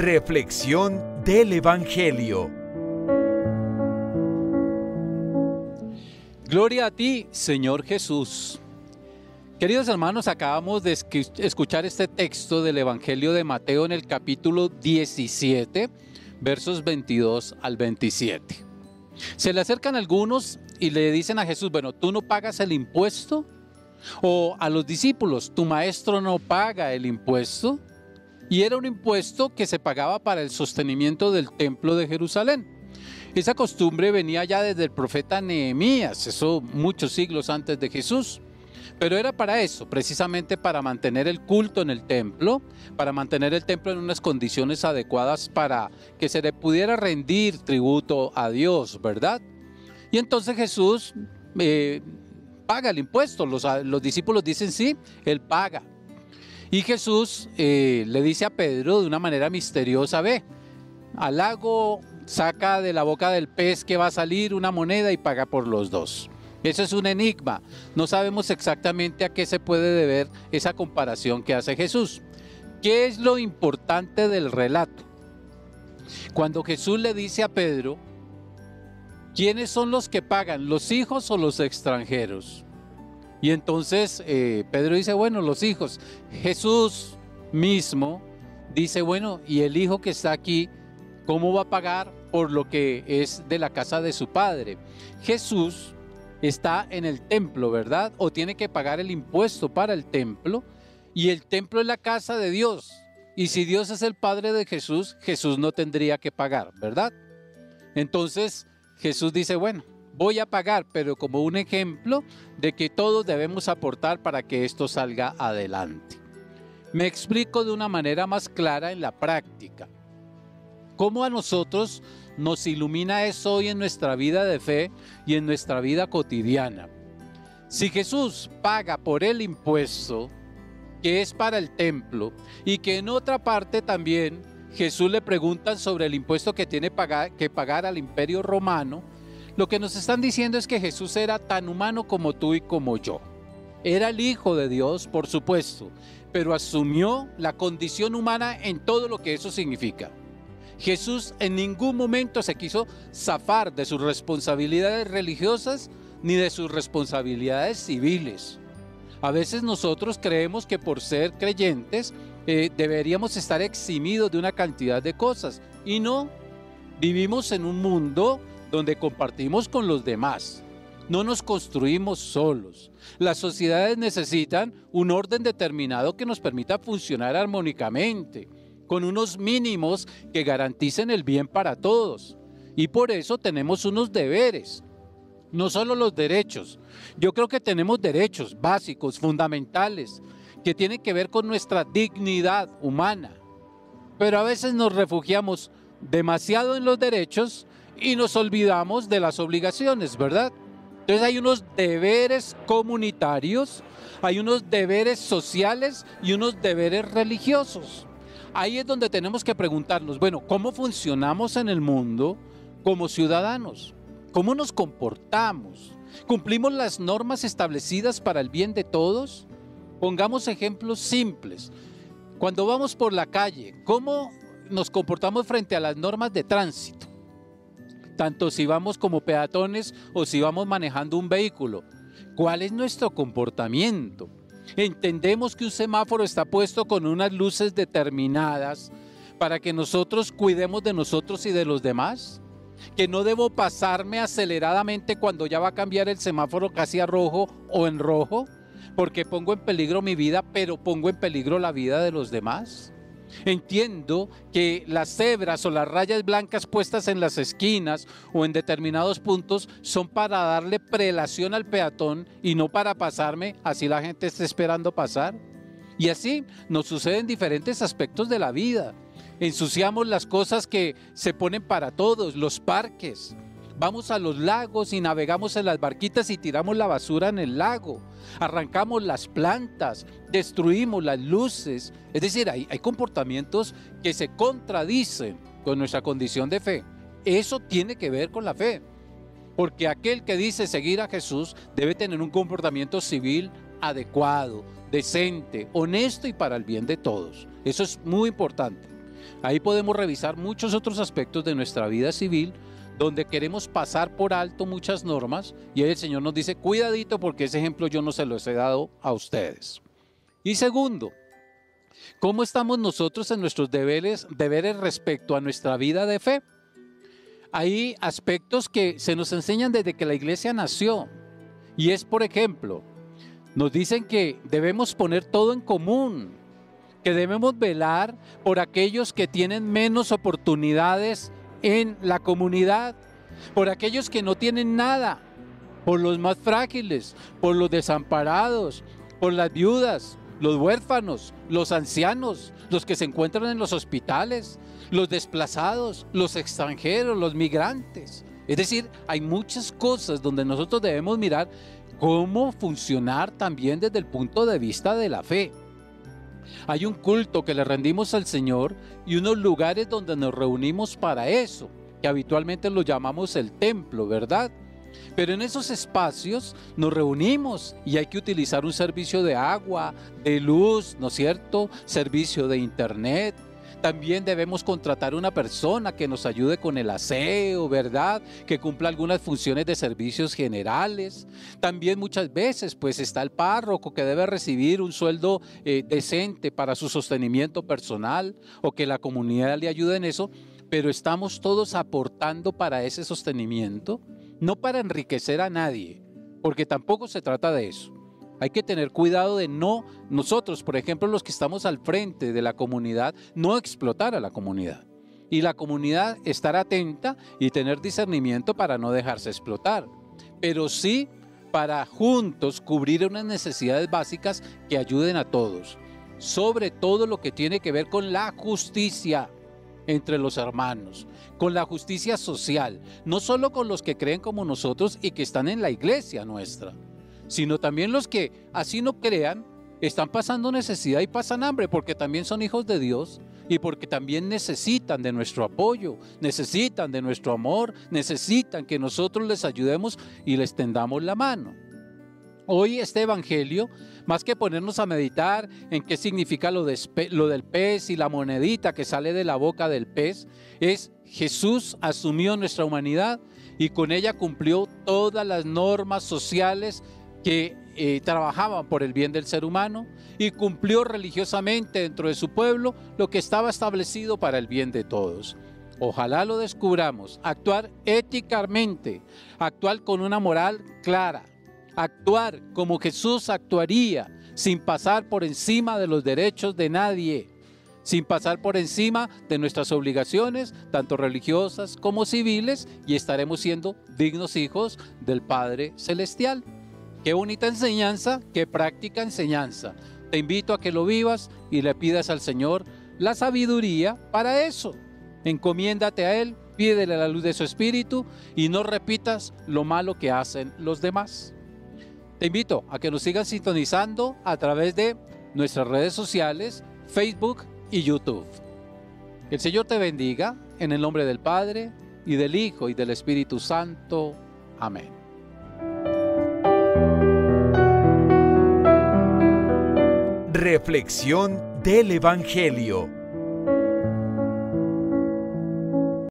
Reflexión del Evangelio. Gloria a ti, Señor Jesús. Queridos hermanos, acabamos de escuchar este texto del Evangelio de Mateo en el capítulo 17, versos 22 al 27. Se le acercan algunos y le dicen a Jesús: bueno, ¿tú no pagas el impuesto? O a los discípulos: ¿tu maestro no paga el impuesto? Y era un impuesto que se pagaba para el sostenimiento del templo de Jerusalén. Esa costumbre venía ya desde el profeta Nehemías, eso muchos siglos antes de Jesús. Pero era para eso, precisamente para mantener el culto en el templo, para mantener el templo en unas condiciones adecuadas para que se le pudiera rendir tributo a Dios, ¿verdad? Y entonces Jesús paga el impuesto. Los discípulos dicen sí, Él paga. Y Jesús le dice a Pedro de una manera misteriosa: ve al lago, saca de la boca del pez que va a salir una moneda y paga por los dos. Eso es un enigma. No sabemos exactamente a qué se puede deber esa comparación que hace Jesús. ¿Qué es lo importante del relato? Cuando Jesús le dice a Pedro: ¿quiénes son los que pagan, los hijos o los extranjeros? Y entonces Pedro dice: bueno, los hijos. Jesús mismo dice: bueno, ¿y el hijo que está aquí, cómo va a pagar por lo que es de la casa de su padre? Jesús está en el templo, ¿verdad? O tiene que pagar el impuesto para el templo, y el templo es la casa de Dios. Y si Dios es el padre de Jesús, Jesús no tendría que pagar, ¿verdad? Entonces Jesús dice: bueno, voy a pagar, pero como un ejemplo de que todos debemos aportar para que esto salga adelante. Me explico de una manera más clara en la práctica. ¿Cómo a nosotros nos ilumina eso hoy en nuestra vida de fe y en nuestra vida cotidiana? Si Jesús paga por el impuesto que es para el templo, y que en otra parte también Jesús le preguntan sobre el impuesto que tiene que pagar al Imperio Romano, lo que nos están diciendo es que Jesús era tan humano como tú y como yo. Era el Hijo de Dios, por supuesto, pero asumió la condición humana en todo lo que eso significa. Jesús en ningún momento se quiso zafar de sus responsabilidades religiosas ni de sus responsabilidades civiles. A veces nosotros creemos que por ser creyentes deberíamos estar eximidos de una cantidad de cosas, y no. Vivimos en un mundo donde compartimos con los demás. No nos construimos solos. Las sociedades necesitan un orden determinado que nos permita funcionar armónicamente, con unos mínimos que garanticen el bien para todos. Y por eso tenemos unos deberes, no solo los derechos. Yo creo que tenemos derechos básicos, fundamentales, que tienen que ver con nuestra dignidad humana. Pero a veces nos refugiamos demasiado en los derechos y nos olvidamos de las obligaciones, ¿verdad? Entonces hay unos deberes comunitarios, hay unos deberes sociales y unos deberes religiosos. Ahí es donde tenemos que preguntarnos: bueno, ¿cómo funcionamos en el mundo como ciudadanos? ¿Cómo nos comportamos? ¿Cumplimos las normas establecidas para el bien de todos? Pongamos ejemplos simples. Cuando vamos por la calle, ¿cómo nos comportamos frente a las normas de tránsito? Tanto si vamos como peatones o si vamos manejando un vehículo. ¿Cuál es nuestro comportamiento? ¿Entendemos que un semáforo está puesto con unas luces determinadas para que nosotros cuidemos de nosotros y de los demás? ¿Que no debo pasarme aceleradamente cuando ya va a cambiar el semáforo casi a rojo o en rojo? Porque pongo en peligro mi vida, pero pongo en peligro la vida de los demás. Entiendo que las cebras o las rayas blancas puestas en las esquinas o en determinados puntos son para darle prelación al peatón y no para pasarme así la gente esté esperando pasar. Y así nos sucede en diferentes aspectos de la vida. Ensuciamos las cosas que se ponen para todos, los parques. Vamos a los lagos y navegamos en las barquitas y tiramos la basura en el lago. Arrancamos las plantas, destruimos las luces. Es decir, hay comportamientos que se contradicen con nuestra condición de fe. Eso tiene que ver con la fe. Porque aquel que dice seguir a Jesús debe tener un comportamiento civil adecuado, decente, honesto y para el bien de todos. Eso es muy importante. Ahí podemos revisar muchos otros aspectos de nuestra vida civil donde queremos pasar por alto muchas normas y ahí el Señor nos dice, cuidadito porque ese ejemplo yo no se los he dado a ustedes. Y segundo, ¿cómo estamos nosotros en nuestros deberes respecto a nuestra vida de fe? Hay aspectos que se nos enseñan desde que la iglesia nació y es, por ejemplo, nos dicen que debemos poner todo en común, que debemos velar por aquellos que tienen menos oportunidades en la comunidad, por aquellos que no tienen nada, por los más frágiles, por los desamparados, por las viudas, los huérfanos, los ancianos, los que se encuentran en los hospitales, los desplazados, los extranjeros, los migrantes. Es decir, hay muchas cosas donde nosotros debemos mirar cómo funcionar también desde el punto de vista de la fe. Hay un culto que le rendimos al Señor y unos lugares donde nos reunimos para eso, que habitualmente lo llamamos el templo, ¿verdad? Pero en esos espacios nos reunimos y hay que utilizar un servicio de agua, de luz, ¿no es cierto? Servicio de internet. También debemos contratar una persona que nos ayude con el aseo, ¿verdad? Que cumpla algunas funciones de servicios generales. También muchas veces pues está el párroco que debe recibir un sueldo decente para su sostenimiento personal o que la comunidad le ayude en eso, pero estamos todos aportando para ese sostenimiento, no para enriquecer a nadie, porque tampoco se trata de eso. Hay que tener cuidado de no, nosotros, por ejemplo, los que estamos al frente de la comunidad, no explotar a la comunidad. Y la comunidad estar atenta y tener discernimiento para no dejarse explotar. Pero sí para juntos cubrir unas necesidades básicas que ayuden a todos. Sobre todo lo que tiene que ver con la justicia entre los hermanos, con la justicia social, no solo con los que creen como nosotros y que están en la iglesia nuestra, sino también los que así no crean, están pasando necesidad y pasan hambre porque también son hijos de Dios y porque también necesitan de nuestro apoyo, necesitan de nuestro amor, necesitan que nosotros les ayudemos y les tendamos la mano. Hoy este evangelio, más que ponernos a meditar en qué significa lo del pez y la monedita que sale de la boca del pez, es Jesús asumió nuestra humanidad y con ella cumplió todas las normas sociales que trabajaban por el bien del ser humano y cumplió religiosamente dentro de su pueblo lo que estaba establecido para el bien de todos. Ojalá lo descubramos, actuar éticamente, actuar con una moral clara, actuar como Jesús actuaría, sin pasar por encima de los derechos de nadie, sin pasar por encima de nuestras obligaciones, tanto religiosas como civiles, y estaremos siendo dignos hijos del Padre Celestial. Qué bonita enseñanza, qué práctica enseñanza. Te invito a que lo vivas y le pidas al Señor la sabiduría para eso. Encomiéndate a Él, pídele la luz de su Espíritu y no repitas lo malo que hacen los demás. Te invito a que nos sigan sintonizando a través de nuestras redes sociales, Facebook y YouTube. Que el Señor te bendiga en el nombre del Padre y del Hijo y del Espíritu Santo. Amén. Reflexión del Evangelio.